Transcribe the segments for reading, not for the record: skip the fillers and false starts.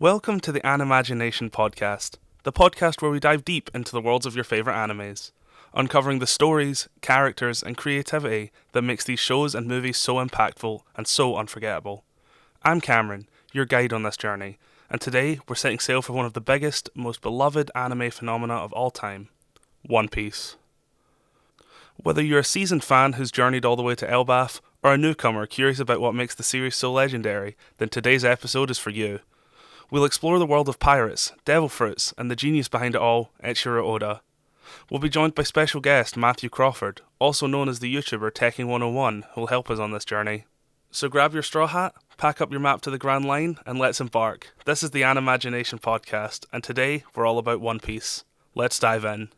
Welcome to the Animagination podcast, the podcast where we dive deep into the worlds of your favourite animes, uncovering the stories, characters, and creativity that makes these shows and movies so impactful and so unforgettable. I'm Cameron, your guide on this journey, and today we're setting sail for one of the biggest, most beloved anime phenomena of all time, One Piece. Whether you're a seasoned fan who's journeyed all the way to Elbaf, or a newcomer curious about what makes the series so legendary, then today's episode is for you. We'll explore the world of pirates, devil fruits, and the genius behind it all, Eiichiro Oda. We'll be joined by special guest Matthew Crawford, also known as the YouTuber Tekking101, who will help us on this journey. So grab your straw hat, pack up your map to the Grand Line, and let's embark. This is the Animagination podcast, and today we're all about One Piece. Let's dive in.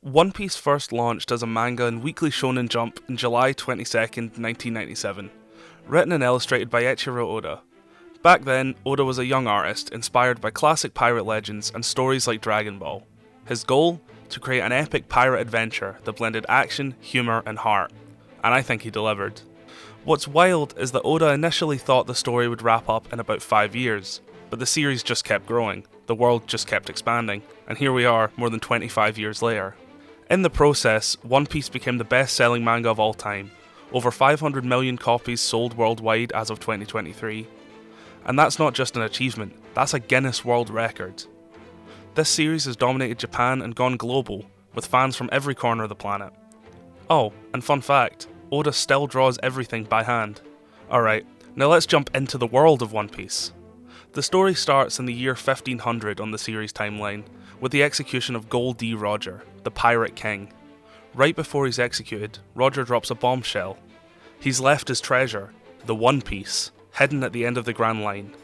One Piece first launched as a manga in Weekly Shonen Jump in July 22nd, 1997, written and illustrated by Eiichiro Oda. Back then, Oda was a young artist inspired by classic pirate legends and stories like Dragon Ball. His goal? To create an epic pirate adventure that blended action, humour and heart. And I think he delivered. What's wild is that Oda initially thought the story would wrap up in about 5 years, but the series just kept growing, the world just kept expanding, and here we are more than 25 years later. In the process, One Piece became the best-selling manga of all time, over 500 million copies sold worldwide as of 2023. And that's not just an achievement, that's a Guinness World Record. This series has dominated Japan and gone global, with fans from every corner of the planet. Oh, and fun fact, Oda still draws everything by hand. Alright, now let's jump into the world of One Piece. The story starts in the year 1500 on the series timeline, with the execution of Gol D. Roger, the Pirate King. Right before he's executed, Roger drops a bombshell. He's left his treasure, the One Piece, hidden at the end of the Grand Line.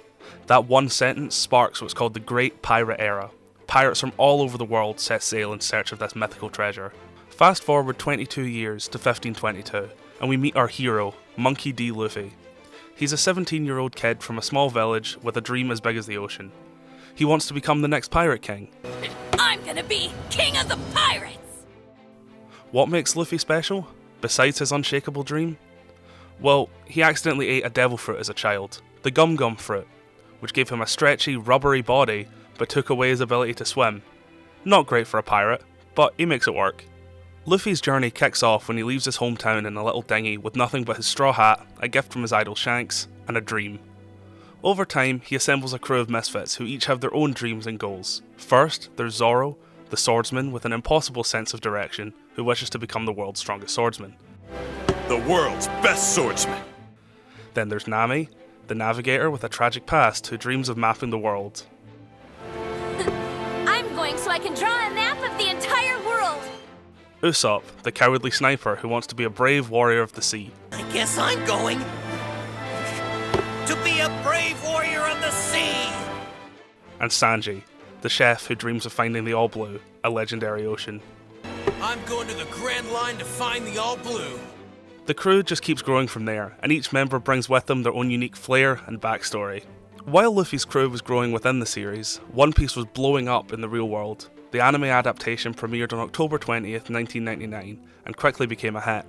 That one sentence sparks what's called the Great Pirate Era. Pirates from all over the world set sail in search of this mythical treasure. Fast forward 22 years to 1522, and we meet our hero, Monkey D. Luffy. He's a 17-year-old kid from a small village with a dream as big as the ocean. He wants to become the next Pirate King. I'm gonna be king of the pirates! What makes Luffy special, besides his unshakable dream? Well, he accidentally ate a devil fruit as a child, the Gum Gum fruit, which gave him a stretchy, rubbery body, but took away his ability to swim. Not great for a pirate, but he makes it work. Luffy's journey kicks off when he leaves his hometown in a little dinghy with nothing but his straw hat, a gift from his idol Shanks, and a dream. Over time, he assembles a crew of misfits who each have their own dreams and goals. First, there's Zoro, the swordsman with an impossible sense of direction, who wishes to become the world's strongest swordsman. The world's best swordsman! Then there's Nami, the navigator with a tragic past who dreams of mapping the world. I'm going so I can draw a map of the entire world! Usopp, the cowardly sniper who wants to be a brave warrior of the sea. I guess I'm going to be a brave warrior of the sea! And Sanji, the chef who dreams of finding the All Blue, a legendary ocean. I'm going to the Grand Line to find the All Blue. The crew just keeps growing from there, and each member brings with them their own unique flair and backstory. While Luffy's crew was growing within the series, One Piece was blowing up in the real world. The anime adaptation premiered on October 20th, 1999, and quickly became a hit.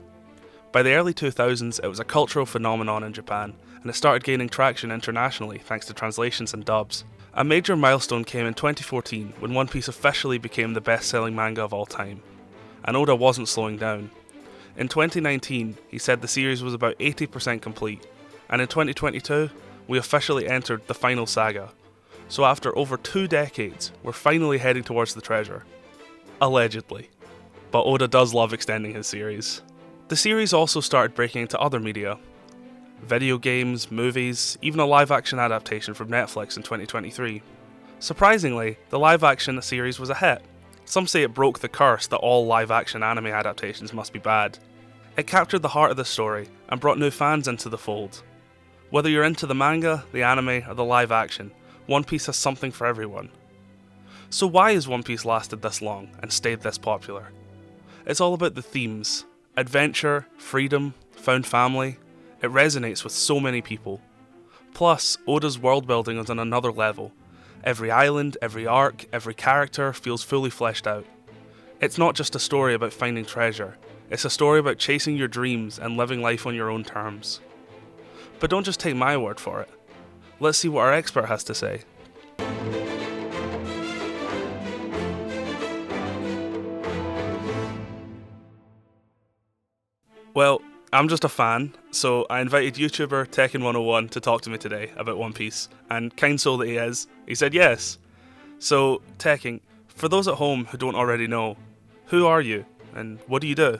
By the early 2000s, it was a cultural phenomenon in Japan, and it started gaining traction internationally thanks to translations and dubs. A major milestone came in 2014 when One Piece officially became the best-selling manga of all time. And Oda wasn't slowing down. In 2019, he said the series was about 80% complete, and in 2022, we officially entered the final saga. So after over 2 decades, we're finally heading towards the treasure. Allegedly. But Oda does love extending his series. The series also started breaking into other media. Video games, movies, even a live-action adaptation from Netflix in 2023. Surprisingly, the live-action series was a hit. Some say it broke the curse that all live-action anime adaptations must be bad. It captured the heart of the story and brought new fans into the fold. Whether you're into the manga, the anime, or the live-action, One Piece has something for everyone. So why has One Piece lasted this long and stayed this popular? It's all about the themes. Adventure, freedom, found family. It resonates with so many people. Plus, Oda's world building is on another level. Every island, every arc, every character feels fully fleshed out. It's not just a story about finding treasure, It's a story about chasing your dreams and living life on your own terms. But don't just take my word for it. Let's see what our expert has to say. Well, I'm just a fan, so I invited YouTuber Tekken101 to talk to me today about One Piece, and kind soul that he is, he said yes. So, Tekken, for those at home who don't already know, who are you, and what do you do?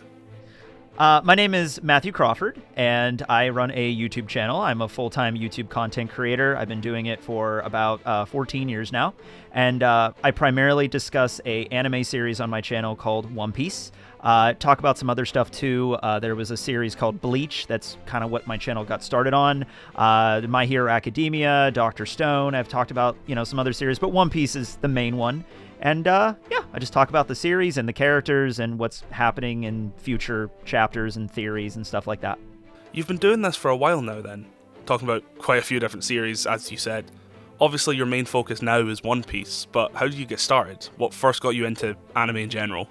My name is Matthew Crawford, and I run a YouTube channel. I'm a full-time YouTube content creator. I've been doing it for about 14 years now, and I primarily discuss a anime series on my channel called One Piece. Talk about some other stuff too. There was a series called Bleach. That's kind of what my channel got started on. My Hero Academia, Dr. Stone. I've talked about some other series, but One Piece is the main one. And yeah, I just talk about the series and the characters and what's happening in future chapters and theories and stuff like that. You've been doing this for a while now then, talking about quite a few different series, as you said. Obviously your main focus now is One Piece, but how did you get started? What first got you into anime in general?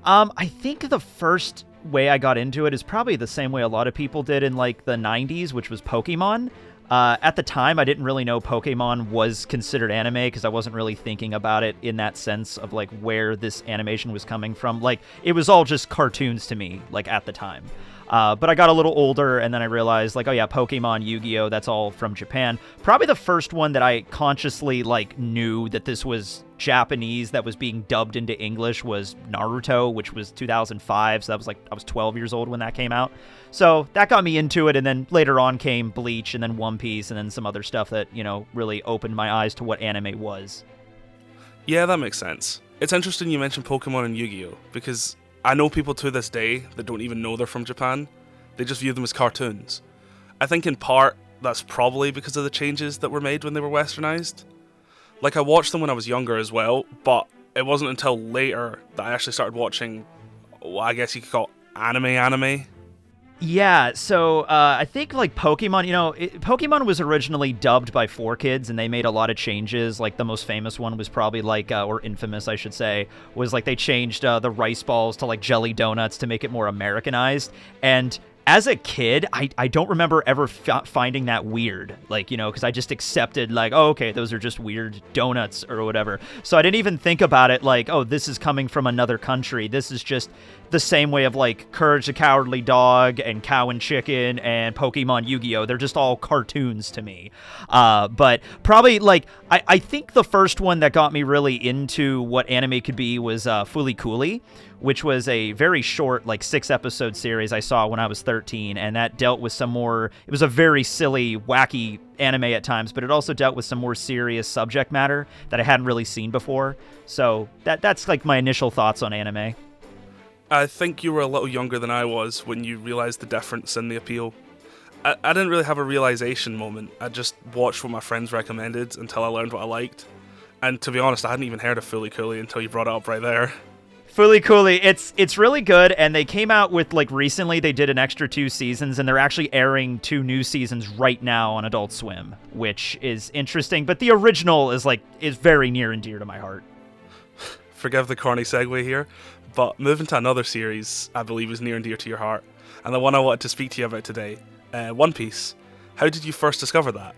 I think the first way I got into it is probably the same way a lot of people did in like the 90s, which was Pokemon. At the time, I didn't really know Pokemon was considered anime because I wasn't really thinking about it in that sense of like where this animation was coming from. Like it was all just cartoons to me, like at the time. But I got a little older and then I realized like, oh yeah, Pokemon, Yu-Gi-Oh, that's all from Japan. Probably the first one that I consciously like knew that this was Japanese that was being dubbed into English was Naruto, which was 2005. So that was like, I was 12 years old when that came out. So that got me into it. And then later on came Bleach and then One Piece and then some other stuff that, really opened my eyes to what anime was. Yeah, that makes sense. It's interesting you mentioned Pokemon and Yu-Gi-Oh, because I know people to this day that don't even know they're from Japan. They just view them as cartoons. I think in part that's probably because of the changes that were made when they were westernized. Like I watched them when I was younger as well, but it wasn't until later that I actually started watching what I guess you could call anime. Yeah, so I think like Pokemon, Pokemon was originally dubbed by 4Kids and they made a lot of changes. Like the most famous one was probably like, or infamous I should say, was like they changed the rice balls to like jelly donuts to make it more Americanized. And as a kid, I don't remember ever finding that weird, like, because I just accepted like, oh, okay, those are just weird donuts or whatever. So I didn't even think about it like, oh, this is coming from another country. This is just the same way of like Courage the Cowardly Dog and Cow and Chicken and Pokemon Yu-Gi-Oh. They're just all cartoons to me. But probably like, I think the first one that got me really into what anime could be was Fooly Cooly, which was a very short, like 6-episode series I saw when I was 13, and that dealt with some more, it was a very silly, wacky anime at times, but it also dealt with some more serious subject matter that I hadn't really seen before. So that's like my initial thoughts on anime. I think you were a little younger than I was when you realised the difference in the appeal. I didn't really have a realisation moment. I just watched what my friends recommended until I learned what I liked. And to be honest, I hadn't even heard of Fooly Cooly until you brought it up right there. Fooly Cooly, it's really good, and they came out with, like, recently they did an extra 2 seasons, and they're actually airing 2 new seasons right now on Adult Swim, which is interesting, but the original is very near and dear to my heart. Forgive the corny segue here, but moving to another series I believe is near and dear to your heart, and the one I wanted to speak to you about today, One Piece. How did you first discover that?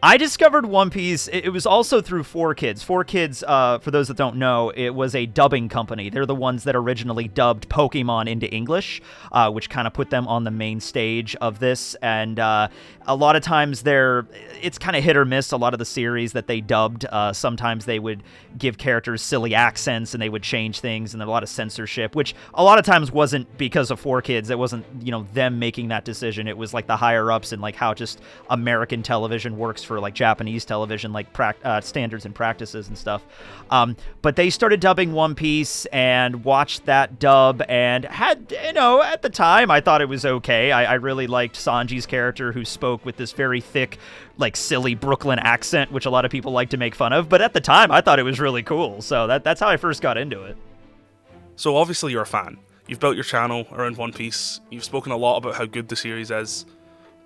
I discovered One Piece, it was also through 4Kids. 4Kids, for those that don't know, it was a dubbing company. They're the ones that originally dubbed Pokemon into English, which kind of put them on the main stage of this. And a lot of times it's kind of hit or miss, a lot of the series that they dubbed. Sometimes they would give characters silly accents and they would change things, and a lot of censorship, which a lot of times wasn't because of 4Kids. It wasn't, them making that decision. It was like the higher-ups and like how just American television works for like Japanese television, like standards and practices and stuff. But they started dubbing One Piece and watched that dub and had, at the time I thought it was okay. I really liked Sanji's character, who spoke with this very thick, like silly Brooklyn accent, which a lot of people like to make fun of. But at the time I thought it was really cool. So that's how I first got into it. So obviously you're a fan. You've built your channel around One Piece. You've spoken a lot about how good the series is.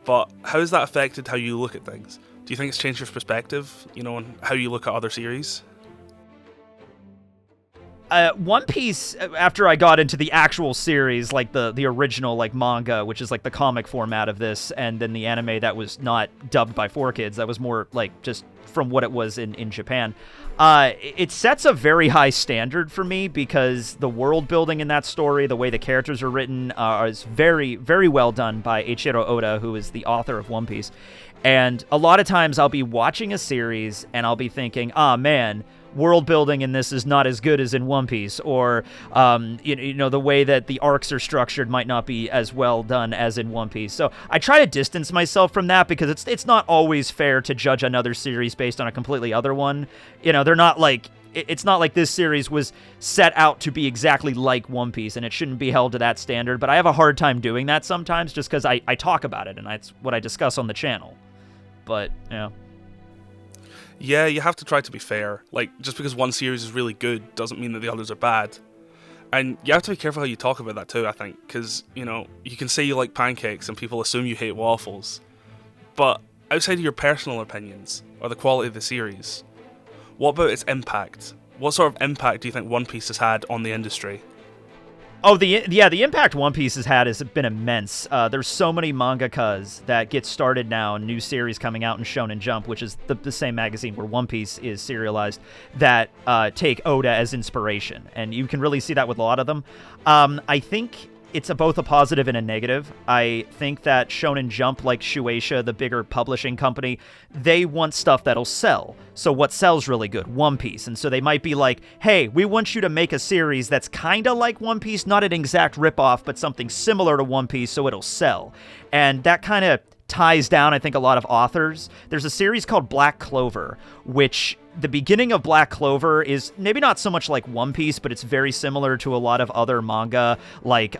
But how has that affected how you look at things? Do you think it's changed your perspective, on how you look at other series? One Piece, after I got into the actual series, like the original like manga, which is like the comic format of this, and then the anime that was not dubbed by 4Kids, that was more like just from what it was in Japan. It sets a very high standard for me because the world building in that story, the way the characters are written, is very, very well done by Eiichiro Oda, who is the author of One Piece. And a lot of times I'll be watching a series and I'll be thinking, man, world building in this is not as good as in One Piece, or the way that the arcs are structured might not be as well done as in One Piece. So I try to distance myself from that because it's not always fair to judge another series based on a completely other one. They're not like it's not like this series was set out to be exactly like One Piece, and it shouldn't be held to that standard. But I have a hard time doing that sometimes just because I talk about it and that's what I discuss on the channel. But Yeah, you have to try to be fair. Like, just because one series is really good doesn't mean that the others are bad. And you have to be careful how you talk about that too, I think, because, you can say you like pancakes and people assume you hate waffles. But outside of your personal opinions, or the quality of the series, what about its impact? What sort of impact do you think One Piece has had on the industry? Oh, the impact One Piece has had has been immense. There's so many mangakas that get started now, new series coming out in Shonen Jump, which is the same magazine where One Piece is serialized, that take Oda as inspiration. And you can really see that with a lot of them. I think it's both a positive and a negative. I think that Shonen Jump, like Shueisha, the bigger publishing company, they want stuff that'll sell. So what sells really good? One Piece. And so they might be like, hey, we want you to make a series that's kind of like One Piece, not an exact ripoff, but something similar to One Piece so it'll sell. And that kind of ties down, I think, a lot of authors. There's a series called Black Clover, which the beginning of Black Clover is maybe not so much like One Piece, but it's very similar to a lot of other manga like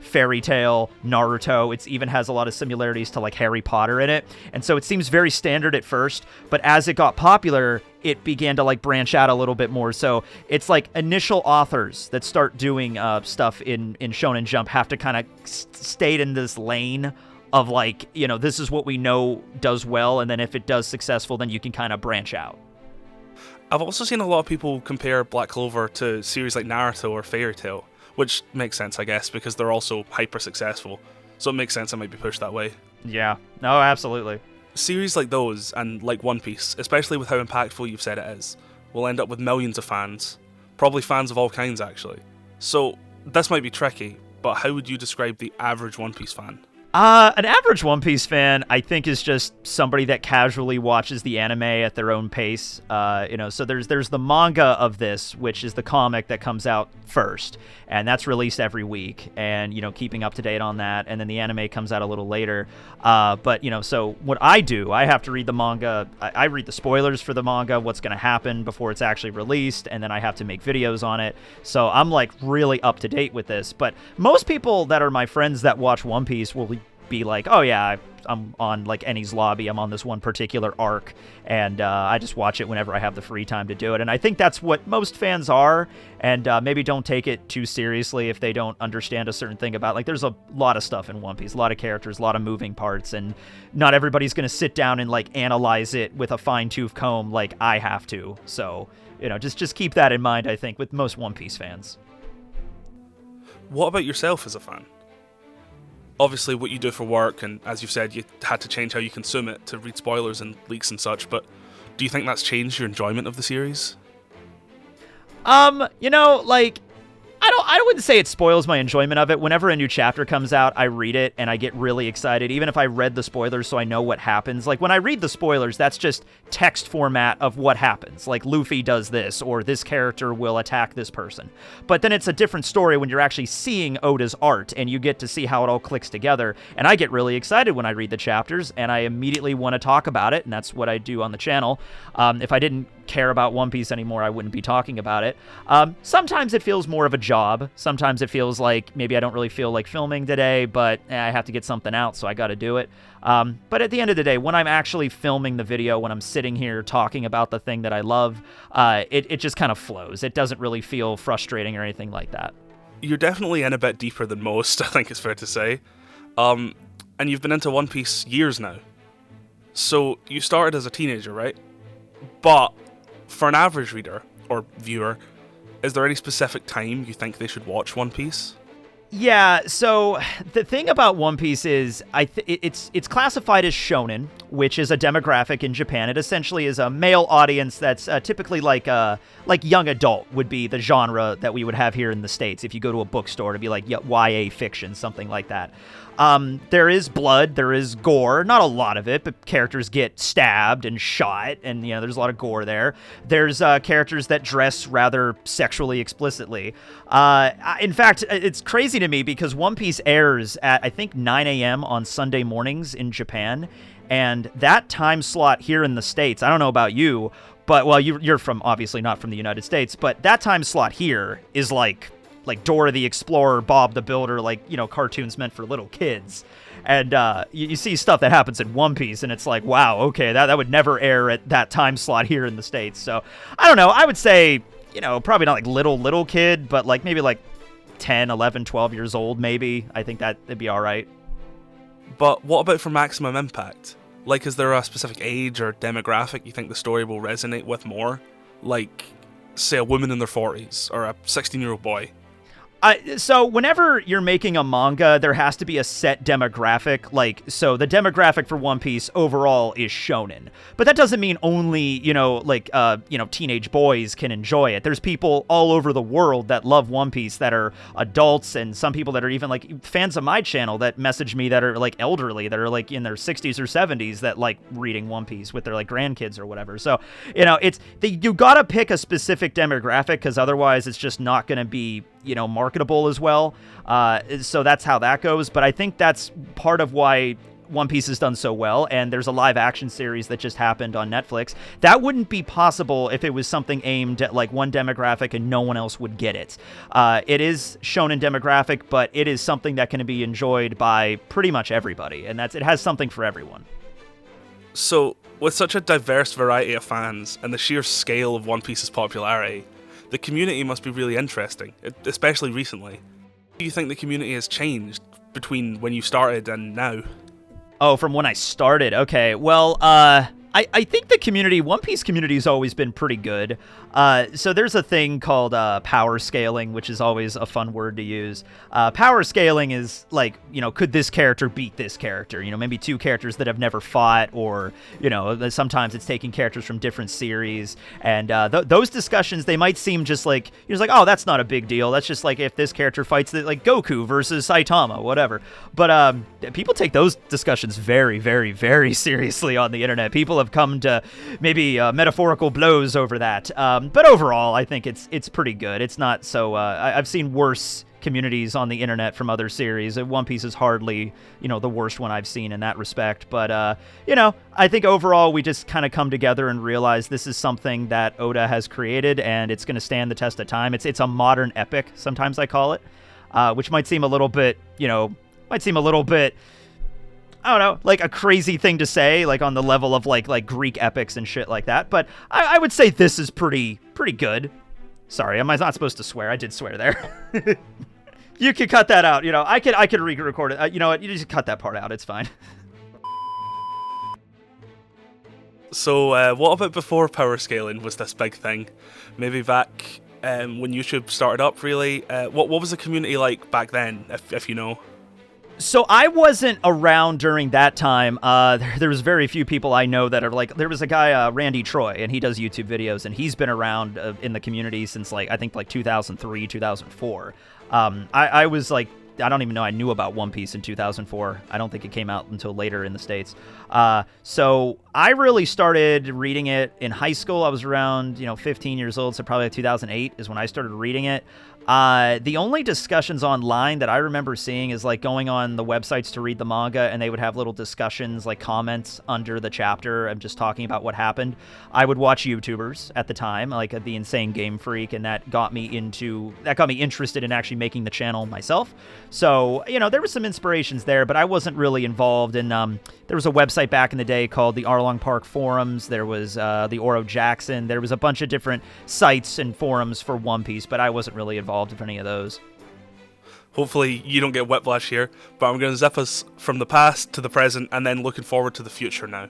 Fairy Tail, Naruto. It even has a lot of similarities to like Harry Potter in it. And so it seems very standard at first, but as it got popular, it began to like branch out a little bit more. So it's like initial authors that start doing stuff in Shonen Jump have to kind of stay in this lane of like, this is what we know does well, and then if it does successful, then you can kind of branch out. I've also seen a lot of people compare Black Clover to series like Naruto or Fairy Tail, which makes sense, I guess, because they're also hyper successful. So it makes sense it might be pushed that way. Yeah, no, absolutely. Series like those, and like One Piece, especially with how impactful you've said it is, will end up with millions of fans. Probably fans of all kinds, actually. So this might be tricky, but how would you describe the average One Piece fan? An average One Piece fan, I think, is just somebody that casually watches the anime at their own pace. So there's the manga of this, which is the comic that comes out first, and that's released every week, and keeping up to date on that, and then the anime comes out a little later. So what I do, I have to read the manga. I read the spoilers for the manga, what's going to happen before it's actually released, and then I have to make videos on it. So I'm like really up to date with this. But most people that are my friends that watch One Piece will be like, oh yeah, I'm on like Eni's Lobby, I'm on this one particular arc, and I just watch it whenever I have the free time to do it. And I think that's what most fans are, and maybe don't take it too seriously if they don't understand a certain thing about, like, there's a lot of stuff in One Piece, a lot of characters, a lot of moving parts, and not everybody's going to sit down and like analyze it with a fine-tooth comb like I have to. So, just keep that in mind, I think, with most One Piece fans. What about yourself as a fan? Obviously what you do for work, and as you've said, you had to change how you consume it to read spoilers and leaks and such, but do you think that's changed your enjoyment of the series? I wouldn't say it spoils my enjoyment of it. Whenever a new chapter comes out, I read it and I get really excited, even if I read the spoilers so I know what happens. Like, when I read the spoilers, that's just text format of what happens. Like, Luffy does this, or this character will attack this person. But then it's a different story when you're actually seeing Oda's art and you get to see how it all clicks together. And I get really excited when I read the chapters, and I immediately want to talk about it, and that's what I do on the channel. If I didn't care about One Piece anymore, I wouldn't be talking about it. Sometimes it feels more of a job. Sometimes it feels like maybe I don't really feel like filming today, but I have to get something out, so I got to do it. But at the end of the day, when I'm actually filming the video, when I'm sitting here talking about the thing that I love, it just kind of flows. It doesn't really feel frustrating or anything like that. You're definitely in a bit deeper than most, I think it's fair to say. And you've been into One Piece years now. So you started as a teenager, right? But for an average reader, or viewer, is there any specific time you think they should watch One Piece? Yeah, so the thing about One Piece is it's classified as shonen, which is a demographic in Japan. It essentially is a male audience that's typically like young adult would be the genre that we would have here in the States. If you go to a bookstore, it'd be like YA fiction, something like that. There is blood, there is gore, not a lot of it, but characters get stabbed and shot, and there's a lot of gore there. There's characters that dress rather sexually explicitly. In fact, it's crazy to me because One Piece airs at I think 9 a.m. on Sunday mornings in Japan, and that time slot here in the States, I don't know about you, but well, you're from obviously not from the United States, but that time slot here is like Dora the Explorer, Bob the Builder, cartoons meant for little kids. And you see stuff that happens in One Piece, and it's like, wow, okay, that would never air at that time slot here in the States. So, I don't know, I would say, probably not like little kid, but maybe 10, 11, 12 years old, maybe. I think that'd be all right. But what about for maximum impact? Is there a specific age or demographic you think the story will resonate with more? Say, a woman in their 40s, or a 16-year-old boy? So whenever you're making a manga, there has to be a set demographic. So the demographic for One Piece overall is shonen, but that doesn't mean only teenage boys can enjoy it. There's people all over the world that love One Piece that are adults, and some people that are even fans of my channel that message me that are elderly, that are in their 60s or 70s that like reading One Piece with their grandkids or whatever. So you gotta pick a specific demographic, because otherwise it's just not gonna be marketable as well. So that's how that goes. But I think that's part of why One Piece has done so well, and there's a live action series that just happened on Netflix. That wouldn't be possible if it was something aimed at one demographic and no one else would get it. It is shonen demographic, but it is something that can be enjoyed by pretty much everybody, and it has something for everyone. So, with such a diverse variety of fans and the sheer scale of One Piece's popularity, the community must be really interesting, especially recently. Do you think the community has changed between when you started and now? Oh, from when I started. Okay, well, I think the One Piece community has always been pretty good. So there's a thing called power scaling, which is always a fun word to use. Power scaling is could this character beat this character? Maybe two characters that have never fought, or, sometimes it's taking characters from different series. And those discussions, they might seem just oh, that's not a big deal. That's just if this character fights Goku versus Saitama, whatever. But people take those discussions very, very, very seriously on the internet. People have come to maybe metaphorical blows over that. But overall, I think it's pretty good. It's not so... I've seen worse communities on the internet from other series. One Piece is hardly, the worst one I've seen in that respect. But, I think overall we just kind of come together and realize this is something that Oda has created, and it's going to stand the test of time. It's a modern epic, sometimes I call it, which might seem a little bit, I don't know, a crazy thing to say, on the level of like Greek epics and shit like that. But I would say this is pretty good. Sorry, am I not supposed to swear? I did swear there. You could cut that out. I could re-record it. You know what? You just cut that part out. It's fine. So what about before power scaling was this big thing? Maybe back when YouTube started up, really. What was the community like back then, if you know? So I wasn't around during that time. There was very few people I know that are there was a guy, Randy Troy, and he does YouTube videos, and he's been around in the community since I think 2003, 2004. I was I don't even know I knew about One Piece in 2004. I don't think it came out until later in the States. So I really started reading it in high school. I was around, 15 years old, so probably 2008 is when I started reading it. The only discussions online that I remember seeing is going on the websites to read the manga, and they would have little discussions, comments under the chapter and just talking about what happened. I would watch YouTubers at the time, the Insane Game Freak, and that got me interested in actually making the channel myself. So, there were some inspirations there, but I wasn't really involved in, there was a website back in the day called the Arlong Park Forums. There was, the Oro Jackson. There was a bunch of different sites and forums for One Piece, but I wasn't really involved in any of those. Hopefully you don't get whiplash here, but I'm going to zip us from the past to the present and then looking forward to the future now.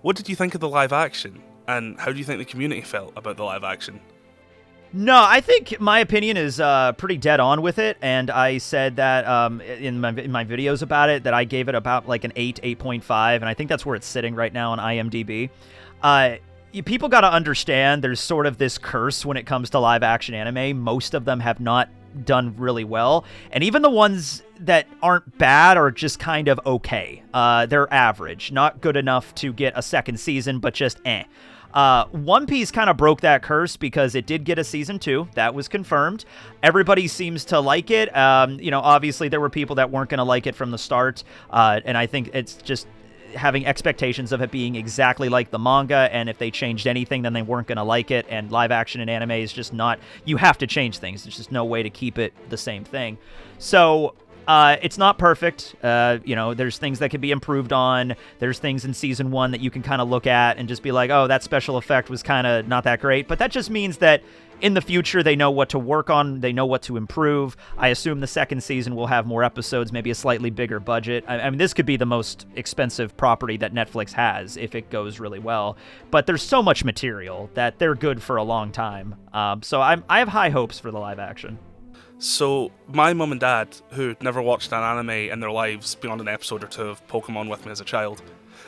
What did you think of the live action, and how do you think the community felt about the live action? No, I think my opinion is pretty dead on with it, and I said that in my videos about it that I gave it about like an 8.5, and I think that's where it's sitting right now on IMDb. People got to understand there's sort of this curse when it comes to live action anime. Most of them have not done really well, and even the ones that aren't bad are just kind of okay. They're average, not good enough to get a second season, but just eh. One Piece kind of broke that curse because it did get a season 2. That was confirmed. Everybody seems to like it. Obviously there were people that weren't going to like it from the start. And I think it's just having expectations of it being exactly like the manga. And if they changed anything, then they weren't going to like it. And live action and anime is just not, you have to change things. There's just no way to keep it the same thing. So it's not perfect. There's things that can be improved on. There's things in season 1 that you can kind of look at and just be like, oh, that special effect was kind of not that great. But that just means that in the future, they know what to work on. They know what to improve. I assume the second season will have more episodes, maybe a slightly bigger budget. I mean, this could be the most expensive property that Netflix has if it goes really well. But there's so much material that they're good for a long time. So I have high hopes for the live action. So, my mum and dad, who never watched an anime in their lives beyond an episode or 2 of Pokemon with me as a child,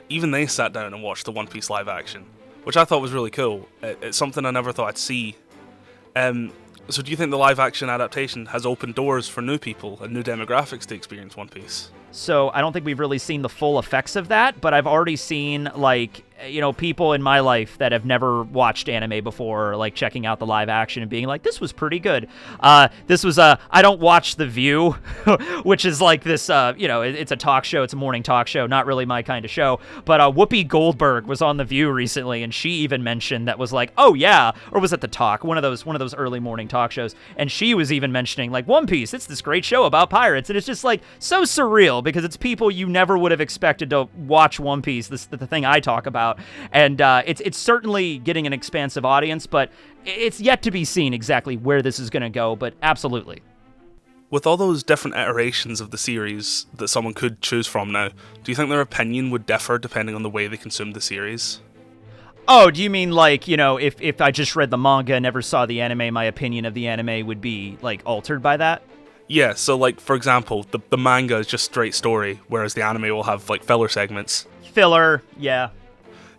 even they sat down and watched the One Piece live action, which I thought was really cool. It's something I never thought I'd see. So do you think the live action adaptation has opened doors for new people and new demographics to experience One Piece? So I don't think we've really seen the full effects of that, but I've already seen, people in my life that have never watched anime before, like checking out the live action and being like, this was pretty good. This was, I don't watch The View, which is like this, it's a talk show. It's a morning talk show. Not really my kind of show. But Whoopi Goldberg was on The View recently, and she even mentioned that was like, oh yeah, or was it The Talk? One of those early morning talk shows. And she was even mentioning like One Piece. It's this great show about pirates. And it's just like so surreal because it's people you never would have expected to watch One Piece, the thing I talk about. And it's certainly getting an expansive audience, but it's yet to be seen exactly where this is going to go, but absolutely. With all those different iterations of the series that someone could choose from now, do you think their opinion would differ depending on the way they consumed the series? Oh, do you mean like, if I just read the manga and never saw the anime, my opinion of the anime would be like altered by that? Yeah, so like, for example, the manga is just straight story, whereas the anime will have like filler segments. Filler, yeah.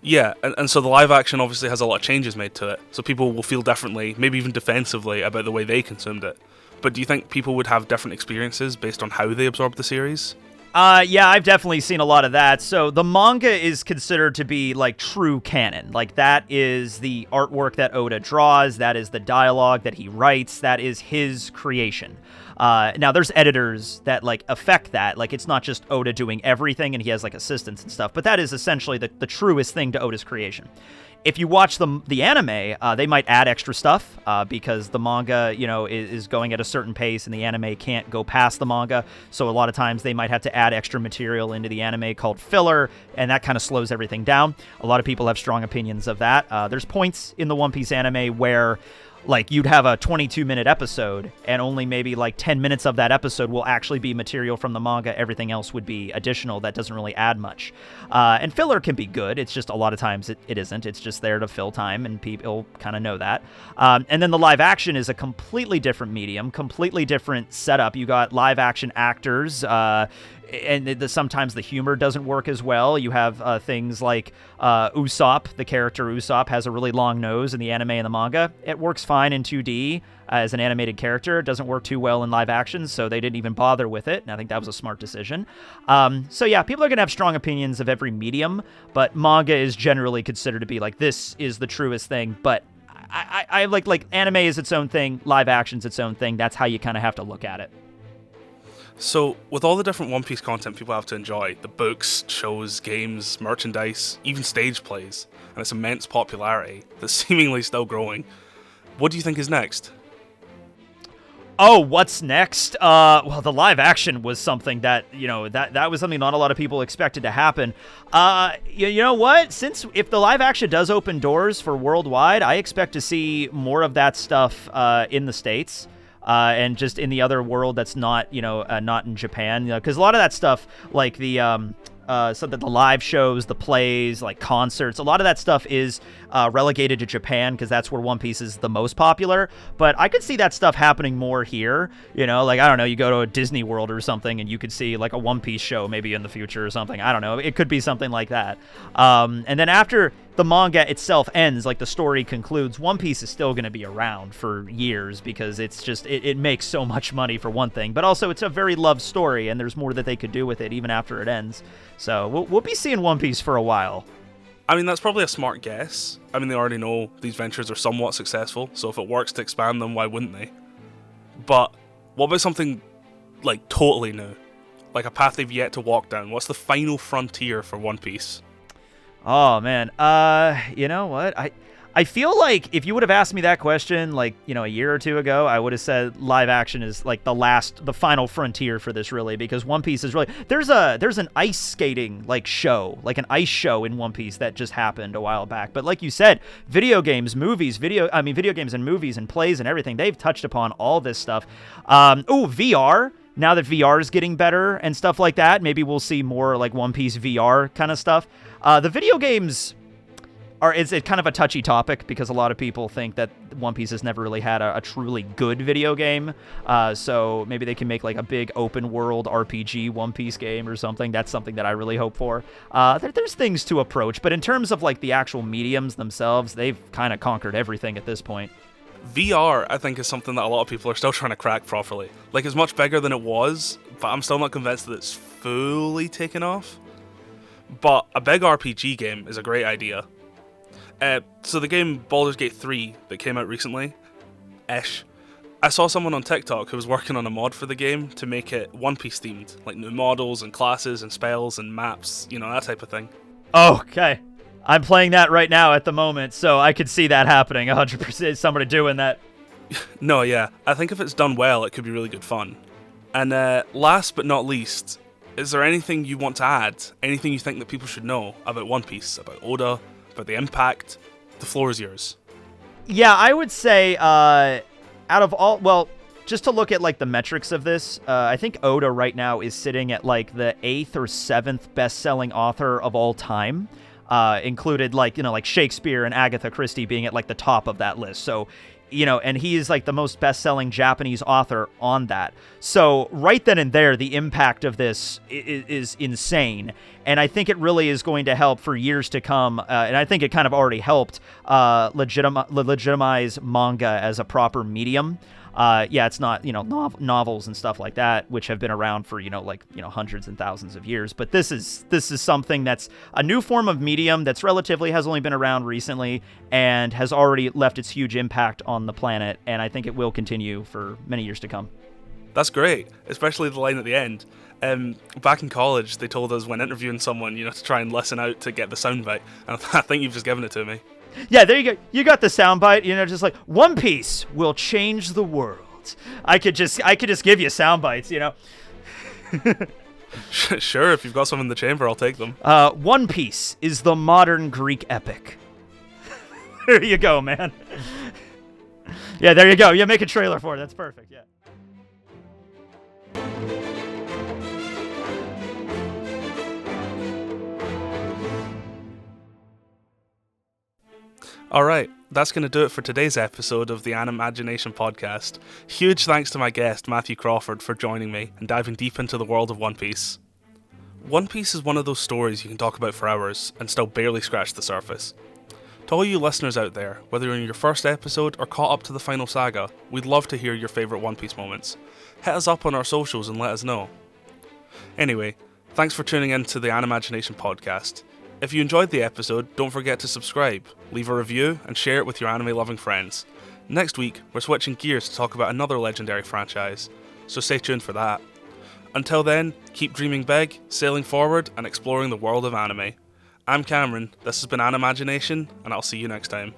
Yeah, and so the live action obviously has a lot of changes made to it, so people will feel differently, maybe even defensively, about the way they consumed it. But do you think people would have different experiences based on how they absorbed the series? Yeah, I've definitely seen a lot of that. So the manga is considered to be like true canon. Like that is the artwork that Oda draws, that is the dialogue that he writes, that is his creation. Now there's editors that like affect that. Like it's not just Oda doing everything and he has like assistants and stuff, but that is essentially the truest thing to Oda's creation. If you watch the anime, they might add extra stuff because the manga, is going at a certain pace and the anime can't go past the manga. So a lot of times they might have to add extra material into the anime called filler, and that kind of slows everything down. A lot of people have strong opinions of that. There's points in the One Piece anime where like you'd have a 22-minute episode and only maybe like 10 minutes of that episode will actually be material from the manga. Everything else would be additional. That doesn't really add much. And filler can be good. It's just a lot of times it isn't. It's just there to fill time and people kind of know that. And then the live action is a completely different medium, completely different setup. You got live action actors, and sometimes the humor doesn't work as well. You have things like Usopp, the character Usopp, has a really long nose in the anime and the manga. It works fine in 2D as an animated character. It doesn't work too well in live action, so they didn't even bother with it, and I think that was a smart decision. So yeah, people are going to have strong opinions of every medium, but manga is generally considered to be like, this is the truest thing, but I like anime is its own thing, live action's its own thing. That's how you kind of have to look at it. So, with all the different One Piece content people have to enjoy, the books, shows, games, merchandise, even stage plays, and its immense popularity that's seemingly still growing, what do you think is next? Oh, what's next? Well, the live action was something that, that was something not a lot of people expected to happen. You know what? If the live action does open doors for worldwide, I expect to see more of that stuff in the States. And just in the other world that's not, not in Japan, because a lot of that stuff, like the so that the live shows, the plays, like concerts, a lot of that stuff is relegated to Japan because that's where One Piece is the most popular. But I could see that stuff happening more here. You know, like, I don't know, you go to a Disney World or something and you could see like a One Piece show maybe in the future or something. I don't know. It could be something like that. And then after the manga itself ends, like the story concludes, One Piece is still going to be around for years because it's just, it makes so much money for one thing, but also it's a very loved story and there's more that they could do with it even after it ends. So we'll be seeing One Piece for a while. I mean, that's probably a smart guess. I mean, they already know these ventures are somewhat successful, so if it works to expand them, why wouldn't they? But what about something, like, totally new? Like a path they've yet to walk down? What's the final frontier for One Piece? Oh, man. You know what? I feel like if you would have asked me that question, like, you know, a year or two ago, I would have said live action is like the final frontier for this, really, because One Piece is really, there's an ice skating like show, like an ice show in One Piece that just happened a while back. But like you said, video games and movies and plays and everything, they've touched upon all this stuff. VR. Now that VR is getting better and stuff like that, maybe we'll see more like One Piece VR kind of stuff. The video games it's kind of a touchy topic because a lot of people think that One Piece has never really had a truly good video game. So maybe they can make like a big open world RPG One Piece game or something. That's something that I really hope for. There's things to approach, but in terms of like the actual mediums themselves, they've kind of conquered everything at this point. VR, I think, is something that a lot of people are still trying to crack properly. Like, it's much bigger than it was, but I'm still not convinced that it's fully taken off. But a big RPG game is a great idea. So the game Baldur's Gate 3 that came out recently-ish, I saw someone on TikTok who was working on a mod for the game to make it One Piece themed, like new models and classes and spells and maps, you know, that type of thing. Okay. I'm playing that right now at the moment, so I could see that happening 100%, somebody doing that. No, yeah, I think if it's done well, it could be really good fun. And last but not least, is there anything you want to add? Anything you think that people should know about One Piece, about Oda, about the impact? The floor is yours. Yeah, I would say out of all, well, just to look at like the metrics of this, I think Oda right now is sitting at like the 8th or 7th best-selling author of all time, included like, you know, like Shakespeare and Agatha Christie being at like the top of that list. So, you know, and he is like the most best-selling Japanese author on that. So right then and there, the impact of this is insane. And I think it really is going to help for years to come. And I think it kind of already helped legitimize manga as a proper medium. Yeah, it's not, you know, novels and stuff like that, which have been around for, hundreds and thousands of years. But this is something that's a new form of medium that's has only been around recently and has already left its huge impact on the planet. And I think it will continue for many years to come. That's great, especially the line at the end. Back in college, they told us when interviewing someone, you know, to try and listen out to get the soundbite. And I think you've just given it to me. Yeah, there you go. You got the soundbite, you know, just like One Piece will change the world. I could just give you soundbites, you know. Sure, if you've got some in the chamber, I'll take them. One Piece is the modern Greek epic. There you go, man. Yeah, there you go. Yeah, make a trailer for it. That's perfect. Yeah. Alright, that's going to do it for today's episode of the Animagination podcast. Huge thanks to my guest, Matthew Crawford, for joining me and diving deep into the world of One Piece. One Piece is one of those stories you can talk about for hours and still barely scratch the surface. To all you listeners out there, whether you're in your first episode or caught up to the final saga, we'd love to hear your favourite One Piece moments. Hit us up on our socials and let us know. Anyway, thanks for tuning in to the Animagination podcast. If you enjoyed the episode, don't forget to subscribe, leave a review, and share it with your anime-loving friends. Next week, we're switching gears to talk about another legendary franchise, so stay tuned for that. Until then, keep dreaming big, sailing forward, and exploring the world of anime. I'm Cameron, this has been Animagination, and I'll see you next time.